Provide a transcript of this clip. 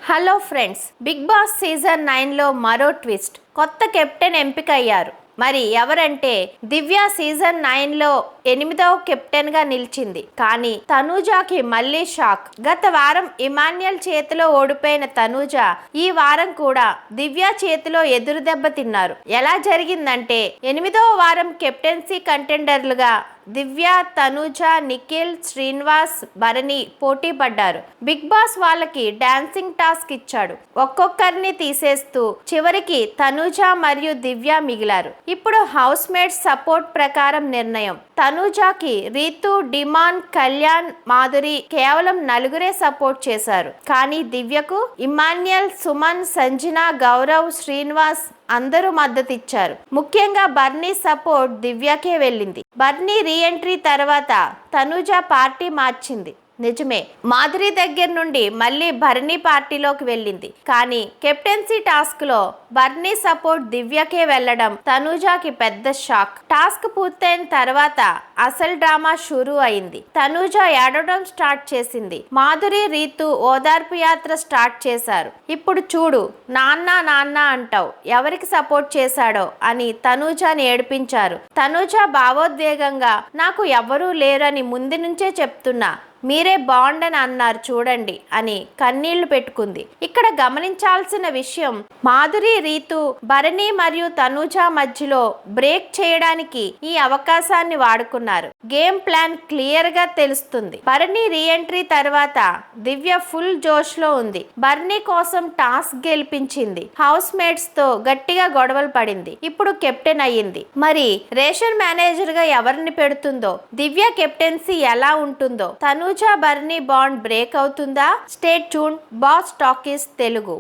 Hello friends, Bigg Boss season 9లో మరో twist. కొత్త కెప్టెన్ ఎంపిక అయ్యారు. మరి ఎవరంటే దివ్య సీజన్ 9లో 8వ కెప్టెన్ గా నిలిచింది. కానీ తనూజాకి మళ్ళీ షాక్. గత వారం ఇమాన్యుయల్ చేతిలో ఓడిపోయిన తనూజ ఈ వారం కూడా దివ్య చేతిలో ఎదురు దెబ్బ తిన్నారు. ఎలా జరిగిందంటే 8వ వారం కెప్టెన్సీ కంటెండర్లుగా దివ్య, తనూజ, నిఖిల్, శ్రీనివాస్, భరణి పోటీ పడ్డారు. బిగ్ బాస్ వాళ్ళకి డాన్సింగ్ టాస్క్ ఇచ్చాడు. ఒక్కొక్కరిని తీసేస్తూ చివరికి తనూజ మరియు దివ్య మిగిలారు. ఇప్పుడు హౌస్ మేట్స్ సపోర్ట్ ప్రకారం నిర్ణయం. తనూజాకి రీతు, డిమాన్, కళ్యాణ్, మాధురి కేవలం 4గురే సపోర్ట్ చేశారు. కానీ దివ్యకు ఇమాన్యుయల్, సుమన్, సంజన, గౌరవ్, శ్రీనివాస్ అందరూ మద్దతిచ్చారు. ముఖ్యంగా బర్నీ సపోర్ట్ దివ్యకే వెళ్ళింది. బర్నీ రీఎంట్రీ తర్వాత తనూజ పార్టీ మార్చింది. నిజమే, మాధురి దగ్గర నుండి మళ్ళీ బర్నీ పార్టీలోకి వెళ్ళింది. కానీ కెప్టెన్సీ టాస్క్ లో బర్నీ సపోర్ట్ దివ్యకే వెళ్లడం తనూజాకి పెద్ద షాక్. టాస్క్ పూర్తయిన తర్వాత అసలు డ్రామా షురూ అయింది. తనూజ ఏడవడం స్టార్ట్ చేసింది. మాధురి, రీతు ఓదార్పు యాత్ర స్టార్ట్ చేశారు. ఇప్పుడు చూడు, నాన్న నాన్న అంటావు, ఎవరికి సపోర్ట్ చేశాడో అని తనూజని ఏడిపించారు. తనూజ భావోద్వేగంగా నాకు ఎవరూ లేరని ముందు నుంచే చెప్తున్నా, మీరే బాండ్ అని అన్నారు చూడండి అని కన్నీళ్లు పెట్టుకుంది. ఇక్కడ గమనించాల్సిన విషయం, మాధురి, రీతు, భరణి మరియు తనూజ మధ్యలో బ్రేక్ చేయడానికి ఈ అవకాశాన్ని వాడుకున్నారు. గేమ్ ప్లాన్ క్లియర్ గా తెలుస్తుంది. భరణి రీఎంట్రీ తర్వాత దివ్య ఫుల్ జోష్ లో ఉంది. భరణి కోసం టాస్క్ గెలిపించింది. హౌస్ మేట్స్ తో గట్టిగా గొడవలు పడింది. ఇప్పుడు కెప్టెన్ అయ్యింది. మరి రేషన్ మేనేజర్ గా ఎవరిని పెడుతుందో, దివ్య కెప్టెన్సీ ఎలా ఉంటుందో, తనూజ, భరణి బాండ్ బ్రేక్ అవుతుందా? Stay tune. Boss talkies Telugu.